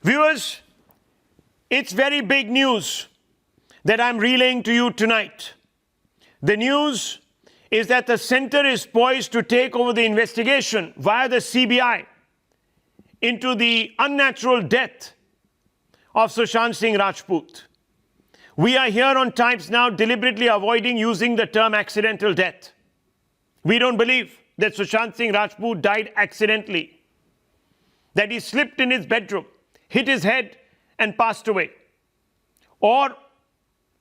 Viewers, it's very big news that I'm relaying to you tonight. The news is that the center is poised to take over the investigation via the CBI into the unnatural death of Sushant Singh Rajput. We are here on Times Now deliberately avoiding using the term accidental death. We don't believe that Sushant Singh Rajput died accidentally, that he slipped in his bedroom, hit his head and passed away, or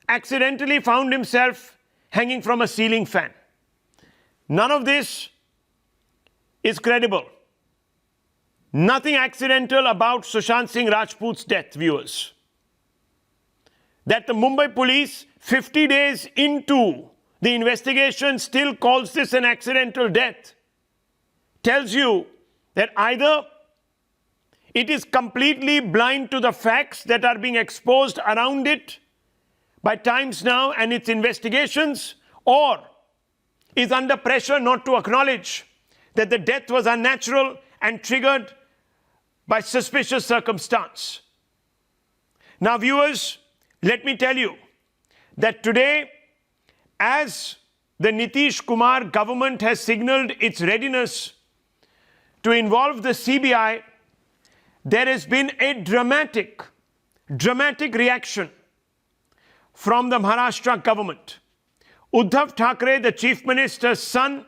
accidentally found himself hanging from a ceiling fan. None of this is credible. Nothing accidental about Sushant Singh Rajput's death, viewers. That the Mumbai police, 50 days into the investigation, still calls this an accidental death, tells you that either it is completely blind to the facts that are being exposed around it by Times Now and its investigations, or is under pressure not to acknowledge that the death was unnatural and triggered by suspicious circumstance. Now, viewers, let me tell you that today, as the Nitish Kumar government has signaled its readiness to involve the CBI, there has been a dramatic reaction from the Maharashtra government. Uddhav Thackeray, the Chief Minister's son,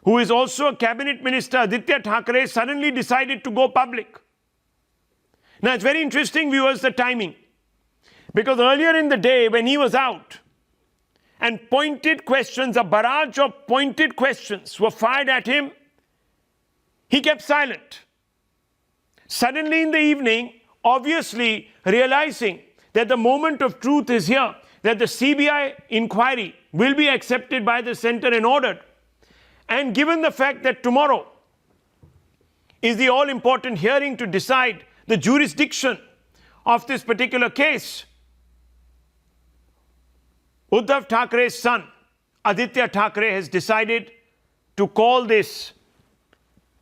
who is also a cabinet minister, Aditya Thackeray, suddenly decided to go public. Now, it's very interesting, viewers, the timing. Because earlier in the day, when he was out and pointed questions, a barrage of pointed questions were fired at him, he kept silent. Suddenly in the evening, obviously realizing that the moment of truth is here, that the CBI inquiry will be accepted by the center and ordered, and given the fact that tomorrow is the all-important hearing to decide the jurisdiction of this particular case, Uddhav Thackeray's son, Aditya Thackeray, has decided to call this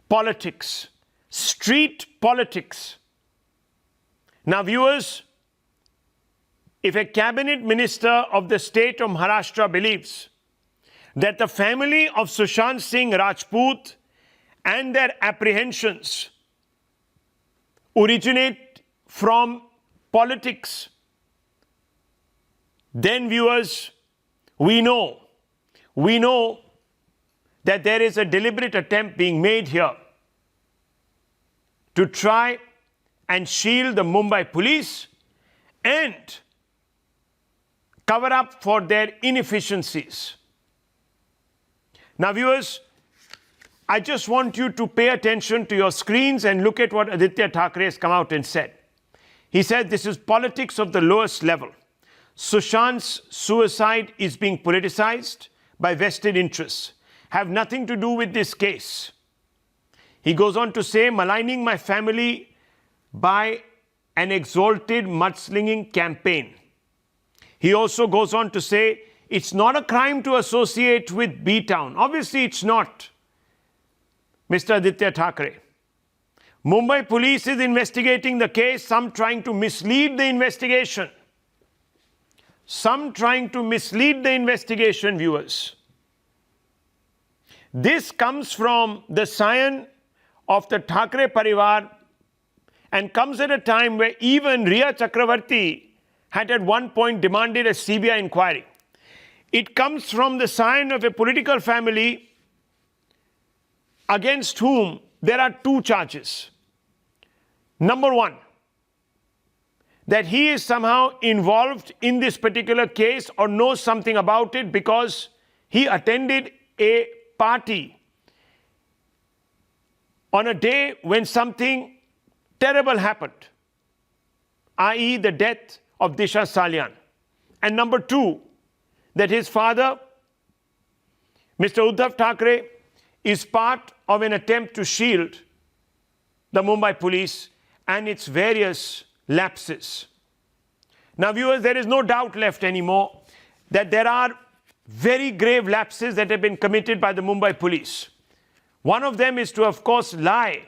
politics, street politics. Now, viewers, if a cabinet minister of the state of Maharashtra believes that the family of Sushant Singh Rajput and their apprehensions originate from politics, then, viewers, we know that there is a deliberate attempt being made here to try and shield the Mumbai police and cover up for their inefficiencies. Now, viewers, I just want you to pay attention to your screens and look at what Aditya Thackeray has come out and said. He said this is politics of the lowest level. Sushant's suicide is being politicized by vested interests, have nothing to do with this case. He goes on to say, maligning my family by an exalted mudslinging campaign. He also goes on to say, it's not a crime to associate with B-Town. Obviously, it's not, Mr. Aditya Thackeray. Mumbai police is investigating the case, some trying to mislead the investigation. Viewers. This comes from the scion of the Thackeray Parivar and comes at a time where even Riya Chakravarti had at one point demanded a CBI inquiry. It comes from the scion of a political family against whom there are two charges. Number one, that he is somehow involved in this particular case or knows something about it because he attended a party on a day when something terrible happened, i.e. the death of Disha Salian. And number two, that his father, Mr. Uddhav Thackeray, is part of an attempt to shield the Mumbai police and its various lapses. Now, viewers, there is no doubt left anymore that there are very grave lapses that have been committed by the Mumbai police. One of them is to, of course, lie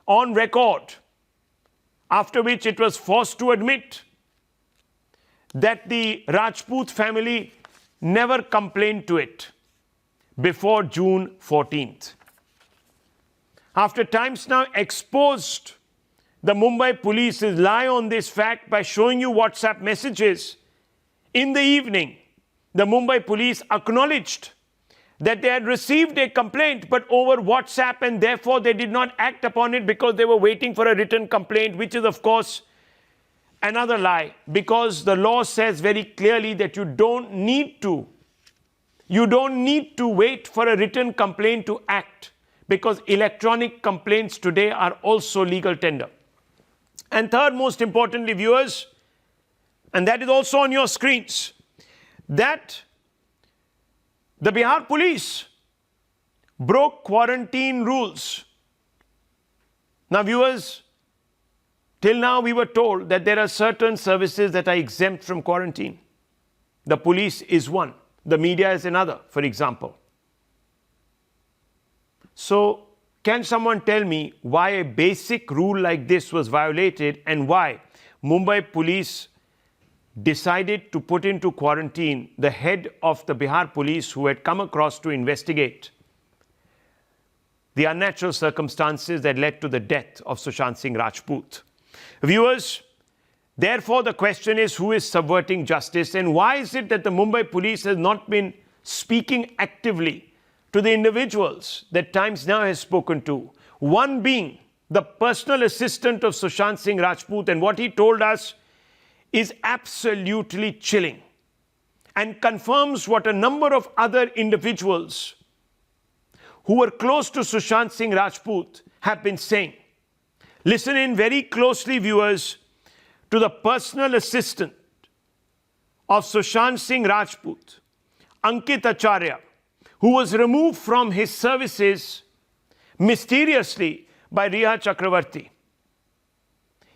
on record after which it was forced to admit that the Rajput family never complained to it before June 14th. After Times Now exposed the Mumbai police's lie on this fact by showing you WhatsApp messages, in the evening, the Mumbai police acknowledged that they had received a complaint, but over WhatsApp, and therefore they did not act upon it because they were waiting for a written complaint, which is, of course, another lie, because the law says very clearly that you don't need to wait for a written complaint to act, because electronic complaints today are also legal tender. And third, most importantly, viewers, and that is also on your screens, that the Bihar police broke quarantine rules. Now, viewers, till now we were told that there are certain services that are exempt from quarantine. The police is one. The media is another, for example. So, can someone tell me why a basic rule like this was violated and why Mumbai police decided to put into quarantine the head of the Bihar police who had come across to investigate the unnatural circumstances that led to the death of Sushant Singh Rajput? Viewers, therefore the question is, who is subverting justice, and why is it that the Mumbai police has not been speaking actively to the individuals that Times Now has spoken to? One being the personal assistant of Sushant Singh Rajput, and what he told us is absolutely chilling and confirms what a number of other individuals who were close to Sushant Singh Rajput have been saying. Listen in very closely, viewers, to the personal assistant of Sushant Singh Rajput, Ankit Acharya, who was removed from his services mysteriously by Riya Chakravarti.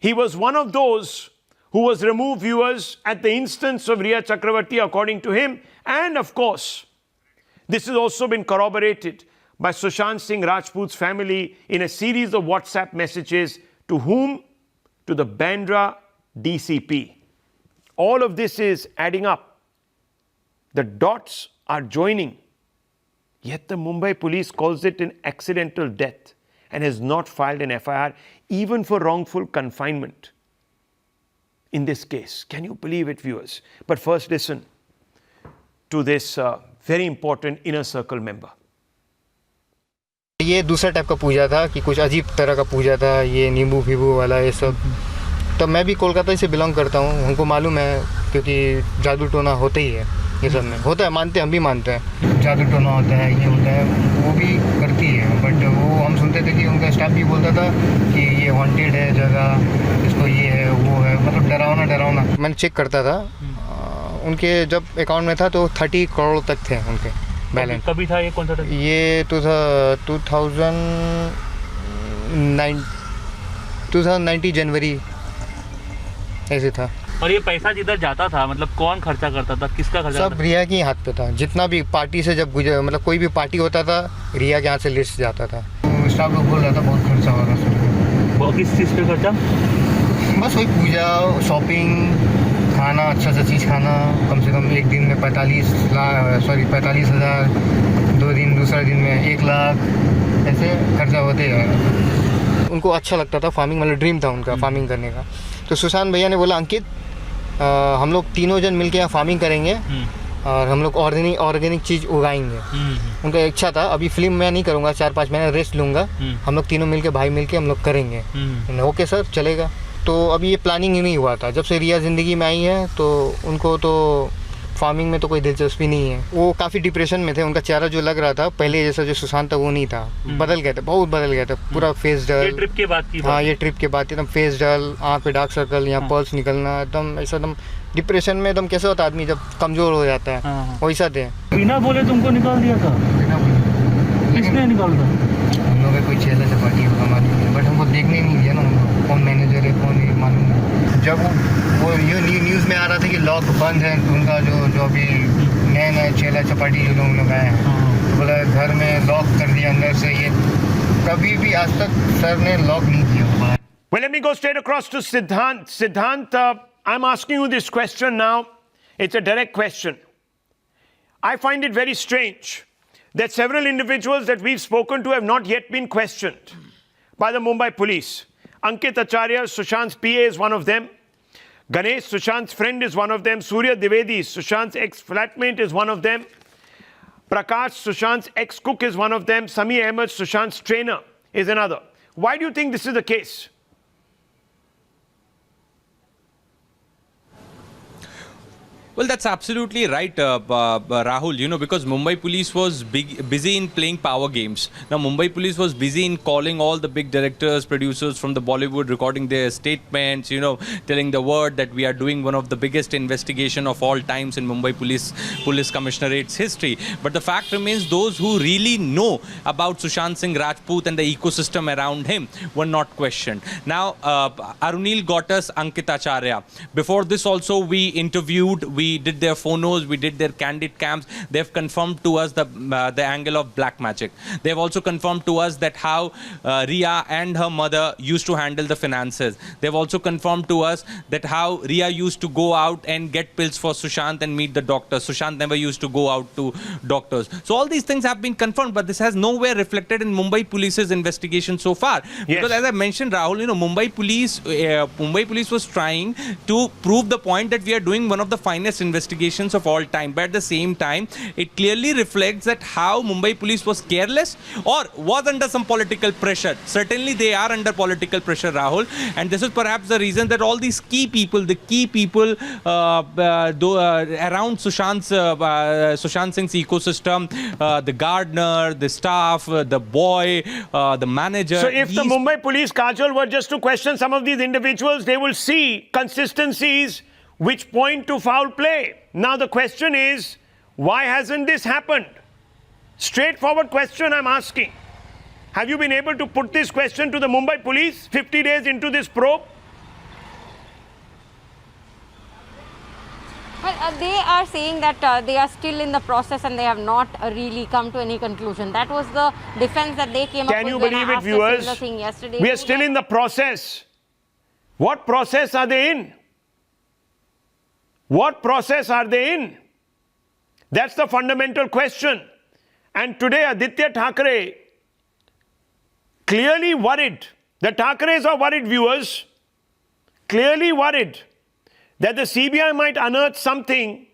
He was one of those who was removed, viewers, at the instance of Riya Chakravarti, according to him. And of course, this has also been corroborated by Sushant Singh Rajput's family in a series of WhatsApp messages to whom? To the Bandra DCP. All of this is adding up. The dots are joining. Yet the Mumbai police calls it an accidental death and has not filed an FIR even for wrongful confinement in this case. Can you believe it, viewers? But first, listen to this very important inner circle member. ये दूसरा type का पूजा था कि कुछ अजीब तरह का पूजा था, ये नींबू फीबू वाला ये सब। तब मैं भी कोलकाता से बिलोंग करता हूँ, हमको मालूम है, क्योंकि जादू टोना होता ही है, ये सब में होता है, मानते हैं, हम भी मानते हैं जादू टोना होता है, ये होता है, वो भी करती है। बट वो हम सुनते थे कि उनका स्टाफ भी बोलता था कि ये हॉन्टेड है जगह, इसको ये है वो है, मतलब डरावना। मैंने चेक करता था, उनके जब अकाउंट में था तो 30 करोड़ तक थे उनके बैलेंस। कभी था ये, कौन सा था? ये 2019 जनवरी ऐसे था। और ये पैसा जिधर जाता था, मतलब कौन खर्चा करता था, किसका खर्चा? सब रिया के हाथ पे था। जितना भी पार्टी से जब गुजर, मतलब कोई भी पार्टी होता था, रिया के हाथ से लिस्ट जाता था। स्टाफ लोग बोल रहा था बहुत खर्चा हो रहा था। किस चीज़ पे खर्चा? बस वही पूजा, शॉपिंग, खाना, अच्छा सा चीज़ खाना, कम से कम एक दिन में 45,000, 2 दिन, दूसरा दिन में 1 लाख, ऐसे खर्चा होते हैं। उनको अच्छा लगता था फार्मिंग, मतलब ड्रीम था उनका फार्मिंग करने का। तो सुशांत भैया ने बोला, अंकित हम लोग तीनों जन मिलके यहाँ फार्मिंग करेंगे और हम लोग ऑर्गेनिक चीज़ उगाएंगे। उनका इच्छा था, अभी फिल्म मैं नहीं करूँगा, 4-5 महीने रेस्ट लूँगा, हम लोग तीनों मिलके भाई मिलके हम लोग करेंगे। ओके सर, चलेगा। तो अभी ये प्लानिंग ही नहीं हुआ था। जब से रिया ज़िंदगी में आई है तो उनको तो फार्मिंग में तो कोई दिलचस्पी नहीं है। वो काफ़ी डिप्रेशन में थे, उनका चेहरा जो लग रहा था पहले जैसा जो सुशांत था वो नहीं था, बदल गए थे, बहुत बदल गए थे, पूरा फेस डल। ये ट्रिप के बाद की बात? हाँ, ये ट्रिप के बाद एकदम फेस डल, आँख पे डार्क सर्कल, यहाँ पल्स निकलना, एकदम ऐसा, एकदम डिप्रेशन में एकदम कैसे होता आदमी जब कमज़ोर हो जाता है, वैसा थे। बिना बोले तुमको निकाल दिया था? किसने निकाल दिया? हम लोग कोई चेला चपाटी होगा मालूम नहीं, बट हमको देखने नहीं दिया ना उनको, कौन मैनेजर है कौन है मालूम नहीं। जब वो ये न्यूज़ में आ रहा था कि लॉक बंद है, तो उनका जो अभी नए चेला चपाटी जो लोग आए हैं, तो बोला घर में लॉक कर दिया अंदर से। ये कभी भी आज तक सर ने लॉक नहीं किया। Well, let me go straight across to Siddhant. Siddhant, I'm asking you this question now. It's a direct question. I find it very strange that several individuals that we've spoken to have not yet been questioned by the Mumbai police. Ankit Acharya, Sushant's PA, is one of them. Ganesh, Sushant's friend, is one of them. Surya Dwivedi, Sushant's ex-flatmate, is one of them. Prakash, Sushant's ex-cook, is one of them. Sami Ahmed, Sushant's trainer, is another. Why do you think this is the case? Well, that's absolutely right, Rahul, you know, because Mumbai police was busy in playing power games. Now, Mumbai police was busy in calling all the big directors, producers from the Bollywood, recording their statements, you know, telling the word that we are doing one of the biggest investigation of all times in Mumbai Police Commissionerate's history. But the fact remains, those who really know about Sushant Singh Rajput and the ecosystem around him were not questioned. Now, Arunil got us Ankit Acharya. Before this also, we interviewed, we did their phonos, we did their candid cams. They've confirmed to us the angle of black magic. They've also confirmed to us that how Riya and her mother used to handle the finances. They've also confirmed to us that how Riya used to go out and get pills for Sushant and meet the doctor. Sushant never used to go out to doctors. So all these things have been confirmed, but this has nowhere reflected in Mumbai Police's investigation so far. Yes. Because as I mentioned, Rahul, you know, Mumbai Police was trying to prove the point that we are doing one of the finest investigations of all time. But at the same time, it clearly reflects that how Mumbai Police was careless or was under some political pressure. Certainly they are under political pressure, Rahul. And this is perhaps the reason that all these key people around Sushant Singh's ecosystem, the gardener, the staff, the boy, the manager. So if the Mumbai police, Kajal, were just to question some of these individuals, they will see consistencies which point to foul play. Now the question is, why hasn't this happened? Straightforward question I'm asking. Have you been able to put this question to the Mumbai police 50 days into this probe? Well, they are saying that they are still in the process and they have not really come to any conclusion. That was the defense that they came up with. Can you believe it, viewers? Yesterday. We are still in the process. What process are they in? What process are they in? That's the fundamental question. And today Aditya Thackeray clearly worried. The Thackerays are worried, viewers. Clearly worried that the CBI might unearth something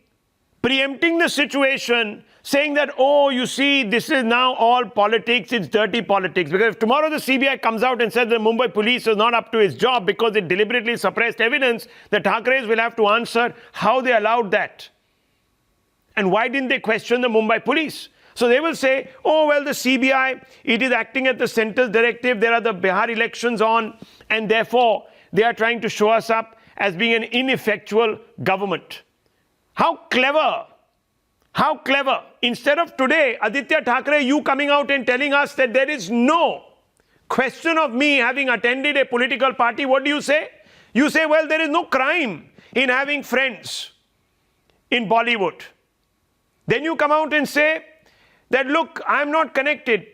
preempting the situation, saying that, oh, you see, this is now all politics, it's dirty politics. Because if tomorrow the CBI comes out and says the Mumbai police is not up to its job because it deliberately suppressed evidence, the Thackerays will have to answer how they allowed that. And why didn't they question the Mumbai police? So they will say, oh, well, the CBI, it is acting at the central directive, there are the Bihar elections on, and therefore they are trying to show us up as being an ineffectual government. How clever! How clever. Instead of today, Aditya Thackeray, you coming out and telling us that there is no question of me having attended a political party, what do you say? You say, well, there is no crime in having friends in Bollywood. Then you come out and say that, look, I'm not connected.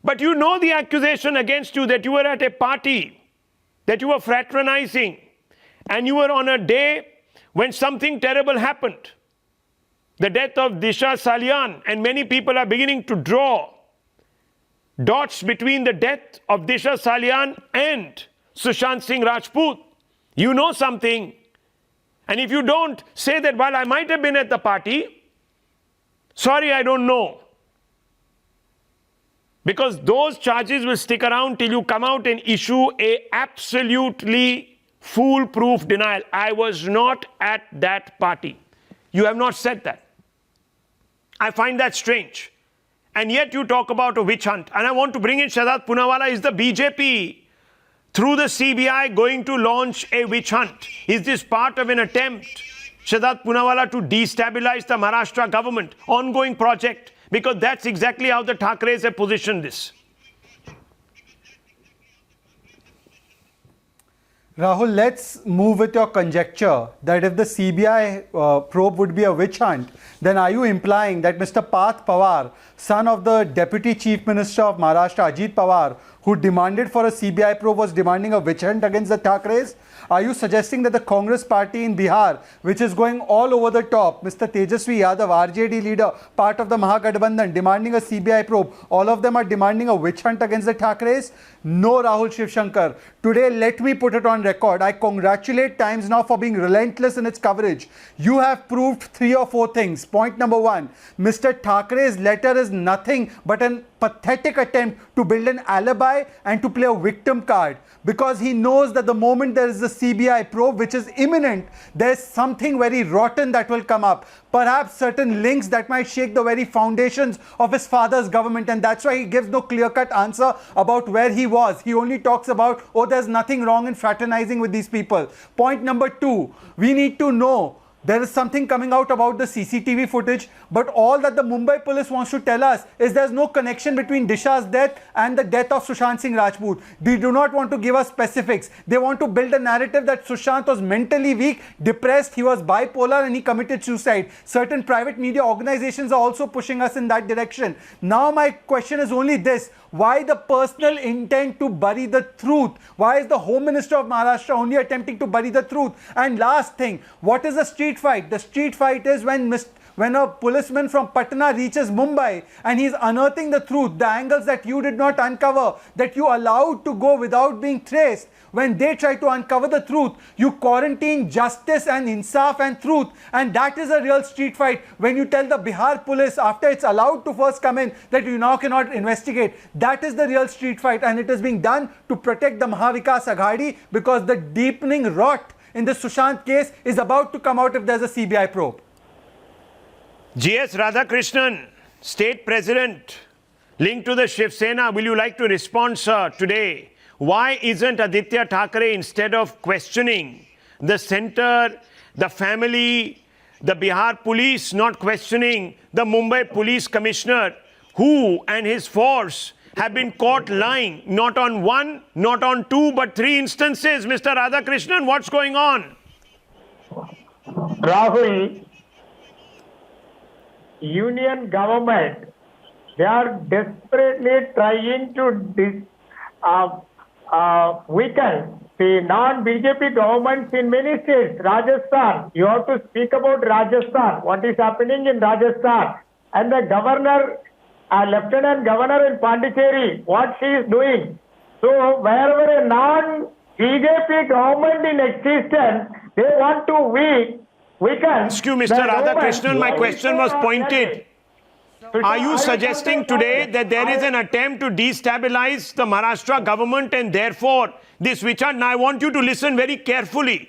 But you know the accusation against you that you were at a party, that you were fraternizing, and you were on a day when something terrible happened. The death of Disha Salian, and many people are beginning to draw dots between the death of Disha Salian and Sushant Singh Rajput. You know something. And if you don't, say that, well, I might have been at the party. Sorry, I don't know. Because those charges will stick around till you come out and issue a absolutely foolproof denial. I was not at that party. You have not said that. I find that strange. And yet you talk about a witch hunt. And I want to bring in Shahzad Poonawalla. Is the BJP, through the CBI, going to launch a witch hunt? Is this part of an attempt, Shahzad Poonawalla, to destabilize the Maharashtra government? Ongoing project. Because that's exactly how the Thackerays have positioned this. Rahul, let's move with your conjecture that if the CBI probe would be a witch hunt, then are you implying that Mr. Parth Pawar, son of the Deputy Chief Minister of Maharashtra, Ajit Pawar, who demanded for a CBI probe was demanding a witch hunt against the Thakres? Are you suggesting that the Congress party in Bihar, which is going all over the top, Mr. Tejasvi Yadav, RJD leader, part of the Mahagathbandhan, demanding a CBI probe, all of them are demanding a witch hunt against the Thakres? No, Rahul Shivshankar. Today, let me put it on record. I congratulate Times Now for being relentless in its coverage. You have proved 3 or 4 things. Point number 1, Mr. Thakre's letter is nothing but a pathetic attempt to build an alibi and to play a victim card, because he knows that the moment there is a CBI probe, which is imminent, there's something very rotten that will come up. Perhaps certain links that might shake the very foundations of his father's government, and that's why he gives no clear-cut answer about where he was. He only talks about, oh, there's nothing wrong in fraternizing with these people. Point number 2, we need to know there is something coming out about the CCTV footage, but all that the Mumbai police wants to tell us is there's no connection between Disha's death and the death of Sushant Singh Rajput. They do not want to give us specifics. They want to build a narrative that Sushant was mentally weak, depressed, he was bipolar and he committed suicide. Certain private media organizations are also pushing us in that direction. Now my question is only this: why the personal intent to bury the truth? Why is the Home Minister of Maharashtra only attempting to bury the truth? And last thing, what is a street fight? The street fight is when a policeman from Patna reaches Mumbai and he's unearthing the truth, the angles that you did not uncover, that you allowed to go without being traced. When they try to uncover the truth, you quarantine justice and insaf and truth, and that is a real street fight. When you tell the Bihar police, after it's allowed to first come in, that you now cannot investigate, that is the real street fight, and it is being done to protect the Mahavikas Aghadi, because the deepening rot in the Sushant case is about to come out if there's a CBI probe. G.S. Radhakrishnan, State President, linked to the Shiv Sena, will you like to respond, sir, today? Why isn't Aditya Thackeray, instead of questioning the centre, the family, the Bihar police, not questioning the Mumbai police commissioner, who and his force have been caught lying, not on 1, not on 2, but 3 instances? Mr. Radhakrishnan, what's going on? Rahul, union government, they are desperately trying to weaken the non-BJP governments in many states. Rajasthan, you have to speak about Rajasthan, what is happening in Rajasthan. And the governor, Lieutenant Governor in Pondicherry, what she is doing. So wherever a non-BJP government in existence, they want to weaken. Excuse me, Mr. Radhakrishnan, my question was pointed. Are you suggesting today that there is an attempt to destabilize the Maharashtra government and therefore this witch hunt? Now I want you to listen very carefully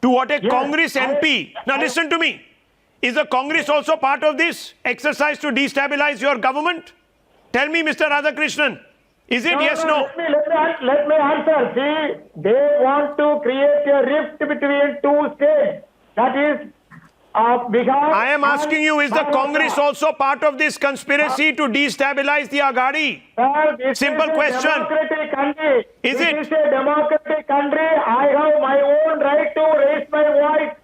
to what a Congress MP... Now listen to me. Is the Congress also part of this exercise to destabilize your government? Tell me, Mr. Radhakrishnan. Is it yes, no? Let me answer. See, they want to create a rift between 2 states. That is Bihar. I am asking you, is the Congress also part of this conspiracy to destabilize the Aghadi? Simple question. Is it? This is a democratic country. I have my own right to raise my voice,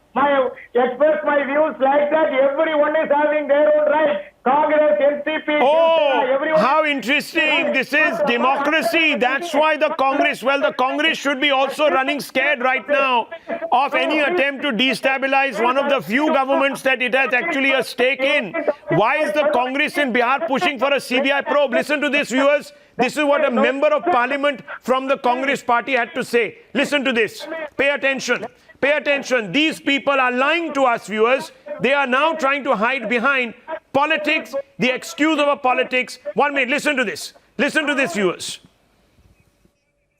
express my views like that. Everyone is having their own right. Congress, NCP, oh, how interesting. This is democracy. That's why the Congress, well, the Congress should be also running scared right now of any attempt to destabilize one of the few governments that it has actually a stake in. Why is the Congress in Bihar pushing for a CBI probe? Listen to this, viewers. This is what a member of parliament from the Congress party had to say. Listen to this. Pay attention. Pay attention. These people are lying to us, viewers. They are now trying to hide behind politics, the excuse of a politics. 1 minute, listen to this. Listen to this, viewers.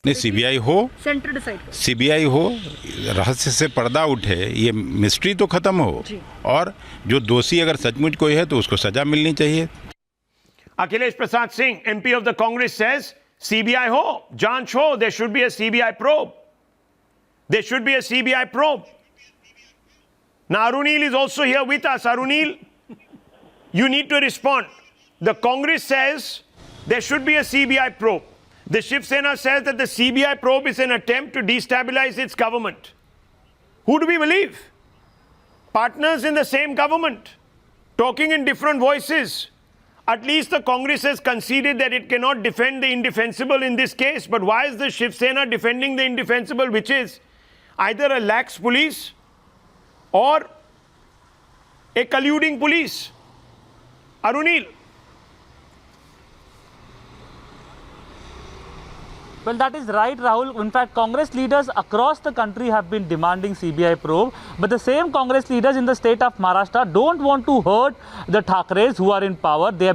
CBI हो, centre decide, CBI हो, रहस्य से पर्दा उठे, ये mystery तो खत्म हो, और जो दोषी अगर सचमुच कोई है तो उसको सजा मिलनी चाहिए. Akhilesh Prasad Singh, MP of the Congress, says CBI ho, Janch ho, there should be a CBI probe. There should be a CBI probe. Now Arunil is also here with us. Arunil, you need to respond. The Congress says there should be a CBI probe. The Shiv Sena says that the CBI probe is an attempt to destabilize its government. Who do we believe? Partners in the same government, talking in different voices. At least the Congress has conceded that it cannot defend the indefensible in this case. But why is the Shiv Sena defending the indefensible, which is either a lax police or a colluding police? Arunil. Well, that is right, Rahul. In fact, Congress leaders across the country have been demanding CBI probe, but the same Congress leaders in the state of Maharashtra don't want to hurt the Thackeray's who are in power. They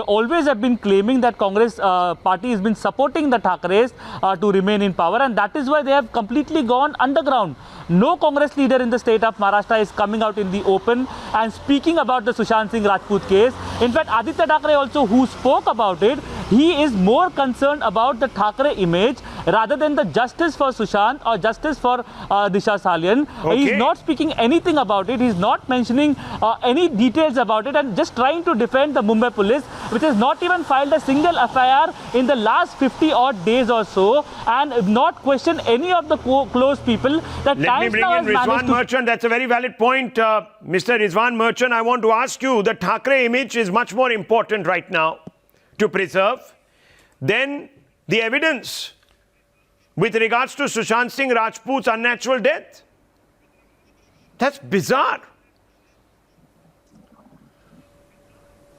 always have been claiming that Congress party has been supporting the Thackeray's to remain in power, and that is why they have completely gone underground. No Congress leader in the state of Maharashtra is coming out in the open and speaking about the Sushant Singh Rajput case. In fact, Aditya Thackeray also, who spoke about it, he is more concerned about the Thackeray image rather than the justice for Sushant or justice for Disha Salian. Okay. He is not speaking anything about it. He is not mentioning any details about it and just trying to defend the Mumbai police, which has not even filed a single FIR in the last 50 odd days or so, and not question any of the close people that Let me Times bring now in has managed Rizwan to... Merchant. That's a very valid point, Mr. Rizwan Merchant. I want to ask you, the Thackeray image is much more important right now to preserve than the evidence with regards to Sushant Singh Rajput's unnatural death. That's bizarre.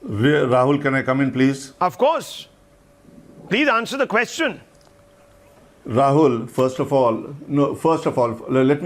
Rahul, can I come in, please? Of course. Please answer the question. Rahul,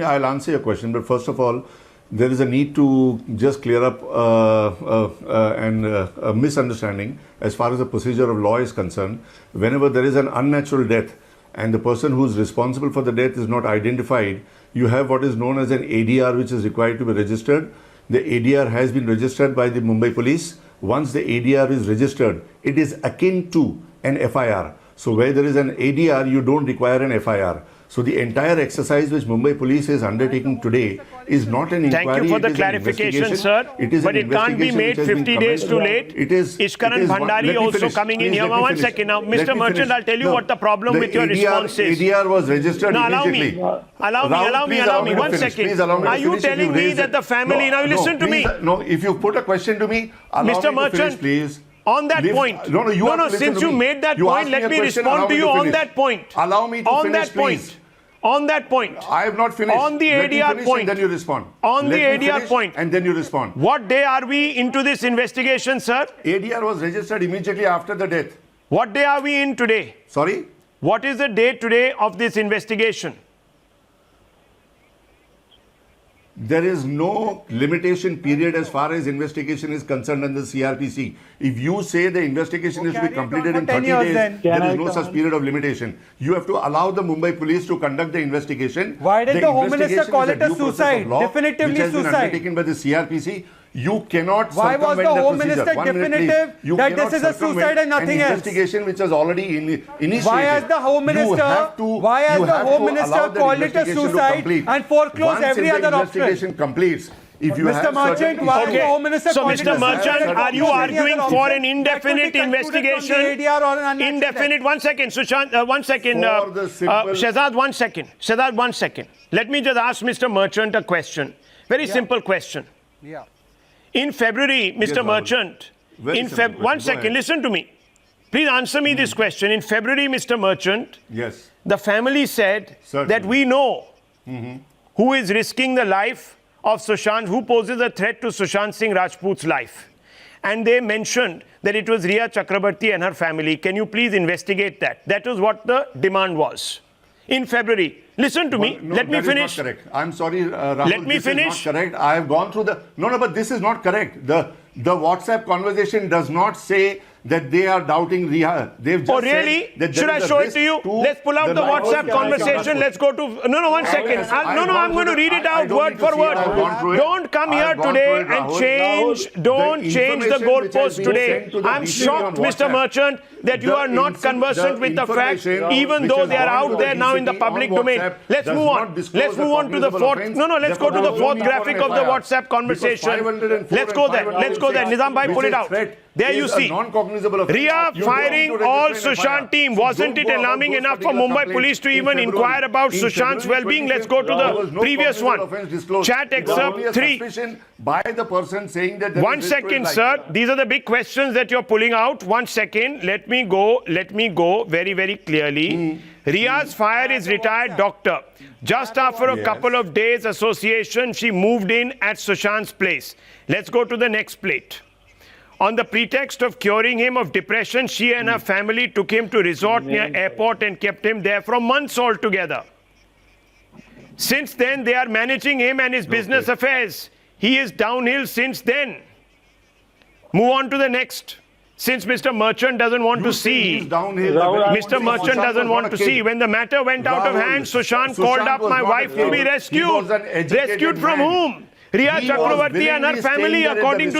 I'll answer your question, but first of all, there is a need to just clear up a misunderstanding as far as the procedure of law is concerned. Whenever there is an unnatural death and the person who is responsible for the death is not identified, you have what is known as an ADR, which is required to be registered. The ADR has been registered by the Mumbai police. Once the ADR is registered, it is akin to an FIR. So where there is an ADR, you don't require an FIR. So the entire exercise which Mumbai police is undertaking today is not an inquiry. Thank you for it the is an clarification, investigation. sir. It is But an it can't be investigation made which has been 50 days too commenced. late. Ishkaran Bhandari also coming in here. One second now. Mr. Merchant, I'll tell you what the problem with your response is. ADR was registered No, immediately. allow me. One second. Are you telling me that the family... Now listen to me. No, if you put a question to me, allow me Mr. to finish, Merchant, please. on that point. No, since you made that point, let me respond to you on that point. Allow me to finish, please. On that point. I have not finished. On the Let me ADR finish point. and then you respond. On the Let me ADR finish point. and then you respond. What day are we into this investigation, sir? ADR was registered immediately after the death. What day are we in today? Sorry? What is the date today of this investigation? There is no limitation period as far as investigation is concerned under CRPC. If you say the investigation is to be completed in 30 days, there is no such period of limitation. You have to allow the Mumbai police to conduct the investigation. Why did the Home Minister investigation call is it a due process suicide? of law, Definitively which has been suicide. undertaken by the CRPC. You cannot Why was circumvent the Home procedure. Minister 1 minute, please. definitive You that cannot this is a circumvent suicide and nothing an else? investigation which was already initiated. Why has the Home Minister called it a suicide and foreclosed every other option? Once investigation completes, if you Mr. have Merchant, why has the Home Minister So, called it a Mr. suicide? Merchant, are you arguing for an That could be indefinite concluded from the investigation? ADR or an unnatural Indefinite. death. One second, Sushant. One second. For the simple- Shehzad, 1 second. Shehzad, 1 second. Let me just ask Mr. Merchant a question. Very simple question. Yeah. In February, Mr. Rahul. Merchant, Very simple question. one Go second, ahead. listen to me. Please answer me this question. In February, Mr. Merchant, Yes. the family said Certainly. that we know who is risking the life of Sushant, who poses a threat to Sushant Singh Rajput's life. And they mentioned that it was Riya Chakrabarti and her family. Can you please investigate that? That was what the demand was. In February. Listen to me. No, Let me that is finish. not correct. I'm sorry, Rahul. Let me this finish. Is not correct. I have gone through the. No, but this is not correct. The WhatsApp conversation does not say that they are doubting Riya. They've just Oh, really? said that there Should I is a show it risk to you? Let's pull out the life of WhatsApp Sushant conversation. Rajput. Let's go to... No, 1 second. I'm going to read it out word for word. Don't come here today and change... Don't change the goalpost today. I'm shocked, Mr. Merchant, that you are not conversant with the facts, even though they are out there now in the public domain. Let's move on. Let's move on to the fourth... No, let's go to the fourth graphic of the WhatsApp conversation. Let's go there. Let's go there. Nizam bhai, pull it out. There you is see. a non-cognizable offence. Ria You firing don't all register an Sushant FIR. team. You Wasn't don't it go about alarming those enough for particular Mumbai complaints police to in even February. inquire about In Sushant's February well-being? Let's 25th, go to there was the no previous cognizable one. offence disclosed. Chat It was only a excerpt 3. suspicion by the person saying that there One is risk to his second, life. sir. These are the big questions that you're pulling out. 1 second. Let me go very, very clearly. Ria's fire is retired doctor. Just after a couple of days association, she moved in at Sushant's place. Let's go to the next plate. On the pretext of curing him of depression, she and her family took him to resort near airport and kept him there for months altogether. Since then, they are managing him and his business affairs. He is downhill since then. Move on to the next. Since Mr. Merchant doesn't want to see, Mr. Merchant doesn't want to see. When the matter went out of hand, Sushant called up my wife to be rescued. Rescued from whom? Ria Chakravarti and her family, according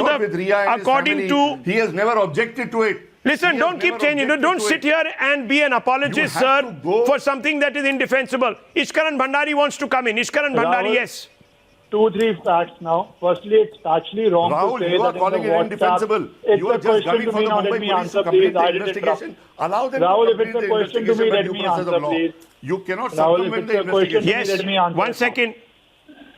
to he has never objected to it. Listen, He don't has keep never changing. objected Don't to sit it. here and be an apologist, You have sir, to go- for something that is indefensible. Ishkaran Bhandari wants to come in. Ishkaran Bhandari, Rahul, yes. 2-3 facts now. Firstly, it's actually wrong Rahul, to say you are that calling in it the indefensible. WhatsApp. It's You are a just question gunning to for me the now. Let Mumbai me police answer, to please. complete the I didn't interrupt. investigation. Allow them Rahul, to if complete it's a the question to me, investigation by let due me process answer, of law. please. You cannot Rahul, if circumvent it's the a question to me, investigation. Yes. let me answer. 1 second.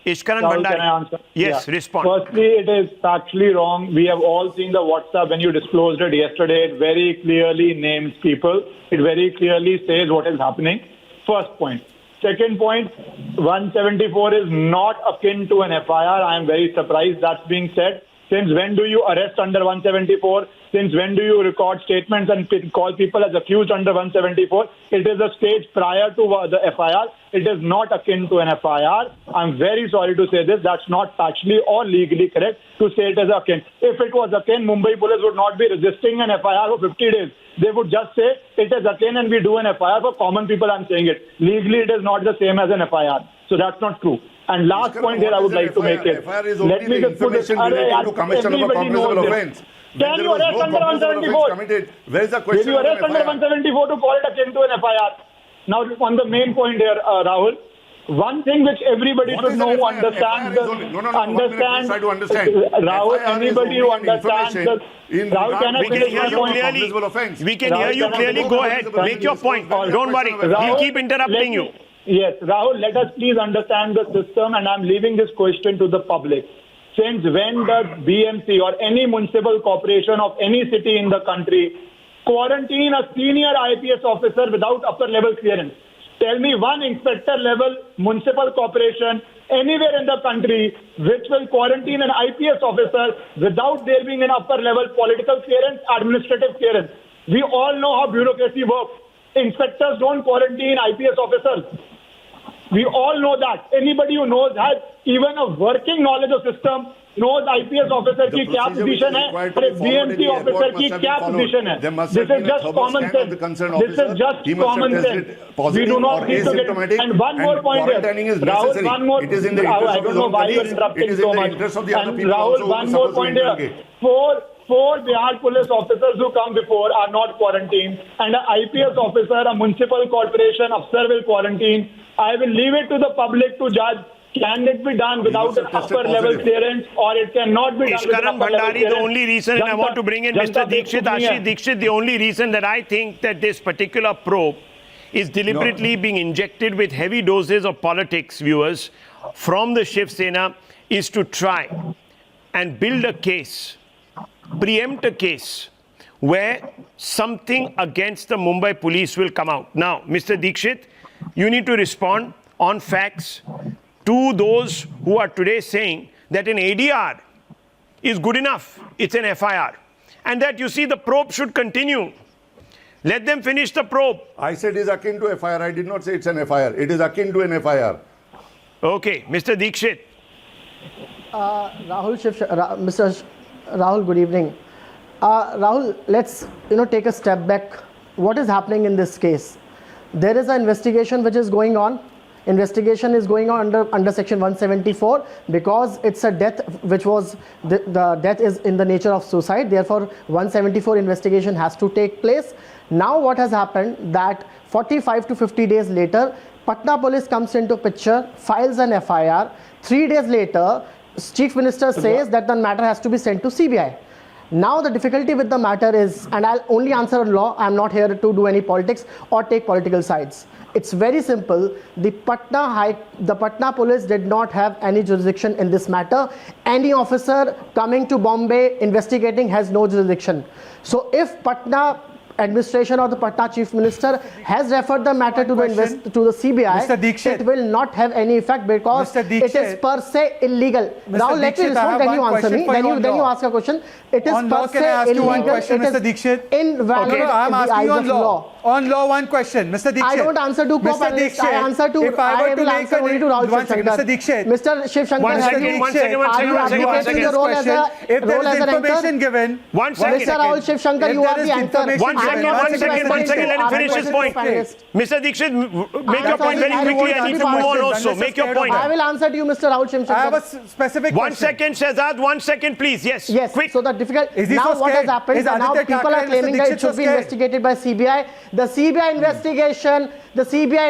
Ishkaran Rahul, Bhandari. can I answer? Yes, Yeah. respond. Firstly, it is factually wrong. We have all seen the WhatsApp when you disclosed it yesterday. It very clearly names people. It very clearly says what is happening. First point. Second point, 174 is not akin to an FIR. I am very surprised that's being said. Since when do you arrest under 174? Since when do you record statements and call people as accused under 174? It is a stage prior to the FIR. It is not akin to an FIR. I'm very sorry to say this. That's not factually or legally correct to say it is akin. If it was akin, Mumbai police would not be resisting an FIR for 50 days. They would just say it is akin and we do an FIR. For common people, I'm saying it. Legally, it is not the same as an FIR. So that's not true. And last point here I would like to make it. FIR is only the just put information it. related to commission of a Everybody knows cognizable this. offence. Can you arrest under 174? Where is the Will question you of arrest an under FIR? 174 to call it akin to an FIR? Now, on the main point here, Rahul, one thing which everybody What should is know an who FIR? understands FIR is only- no, 1 minute, please try to understand. Rahul, FIR is anybody who only understands information the in Rahul, regard can I to We can finish hear my you point? clearly. Cognizable offence. We can hear you Rahul, clearly. can I Go go ahead. cognizable Make your point. offence? Don't worry. Rahul, He'll keep interrupting you. Yes, Rahul, let us please understand the system, and I'm leaving this question to the public. Since when does BMC or any municipal corporation of any city in the country quarantine a senior IPS officer without upper level clearance? Tell me one inspector level municipal corporation anywhere in the country which will quarantine an IPS officer without there being an upper level political clearance, administrative clearance. We all know how bureaucracy works. Inspectors don't quarantine IPS officers. We all know that. Anybody who knows, has even a working knowledge of system, knows IPS officer की क्या position है और एक BMC officer की क्या position है. This is just common sense. This is just common sense. We do not need to get. And one more point here, Rahul. One more. I don't know why you are interrupting so much. And Rahul, one more point here. Four Bihar police officers who come before are not quarantined, and an IPS officer, a municipal corporation officer will quarantine. I will leave it to the public to judge. Can it be done without an upper level clearance, or it cannot be done with Ishkaran upper level Bhandari, clearance? the only reason, and I want to bring in Mr. Dikshit, Ashish Dikshit, the only reason that I think that this particular probe is deliberately being injected with heavy doses of politics, viewers, from the Shiv Sena is to try and build a case, preempt a case where something against the Mumbai police will come out. Now, Mr. Dikshit, you need to respond on facts to those who are today saying that an ADR is good enough, it's an FIR, and that you see the probe should continue. Let them finish the probe. I said it is akin to FIR. I did not say it's an FIR. It is akin to an FIR. Okay, Mr. Dikshit. Mr. Rahul, good evening. Rahul, let's take a step back. What is happening in this case? There is an investigation which is going on. Investigation is going on under section 174 because it's a death which was the death is in the nature of suicide. Therefore, 174 investigation has to take place. Now, what has happened that 45 to 50 days later, Patna police comes into picture, files an FIR. 3 days later, Chief Minister says that the matter has to be sent to CBI. Now the difficulty with the matter is, and I'll only answer on law, I'm not here to do any politics or take political sides. It's very simple. The Patna police did not have any jurisdiction in this matter. Any officer coming to Bombay investigating has no jurisdiction. So if Patna administration or the Patna chief minister has referred the matter to the CBI, Mr. Dikshit, it will not have any effect because Mr. it is per se illegal. Now let me Dikshit, I have respond, then you one answer me, question for then you on you law. ask a question. It is On per law, can I se ask you one illegal. question, It Mr. is Dikshit? invalid No, I'm in the asking eyes you on of law. On law, one question, Mr. Dikshit. I don't answer to Mr. co-panelists. I Dikshit, answer to. if I were to will make answer only to a Rahul one second, Shiv Shankar. Mr. Dikshit. Mr. Shiv Shankar, One second, have you- one second, one are second, you one second, one advocating second. the role as a If there role is as an information anchor? given, One second. Mr. Rahul Shiv Shankar, If you there are is the anchor. information One second, given, one second, let him finish his point. Mr. Dikshit, make your point very quickly. I need to move on also. Make your point. I will answer to you, Mr. Rahul Shiv I have Shankar. a specific One question. second, Shahzad, 1 second, please. Yes, Yes, quick. so the difficult. Is he Now so what has scared? happened? Is Now Aditya people Thackeray are and Mr. claiming that Dikshit it should so be scared? investigated by CBI. The CBI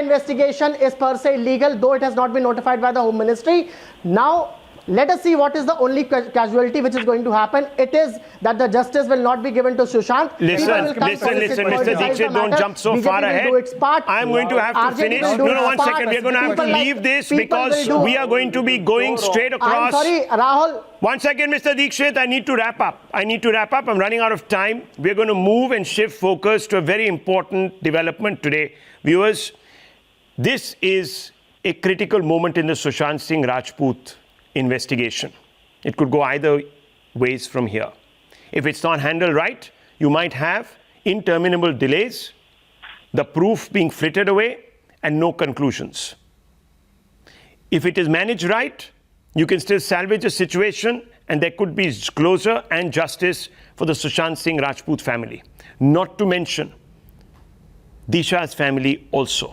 investigation is per se illegal, though it has not been notified by the Home Ministry. Now, let us see what is the only casualty which is going to happen. It is that the justice will not be given to Sushant. Listen, Mr. Dikshit, don't jump so far ahead. I'm going to have to finish. No, 1 second. We're going to have to leave this because we are going to be going straight across. I'm sorry, Rahul. 1 second, Mr. Dikshit. I need to wrap up. I'm running out of time. We're going to move and shift focus to a very important development today. Viewers, this is a critical moment in the Sushant Singh Rajput investigation. It could go either ways from here. If it's not handled right, you might have interminable delays, the proof being frittered away, and no conclusions. If it is managed right, you can still salvage a situation and there could be closure and justice for the Sushant Singh Rajput family. Not to mention Disha's family also.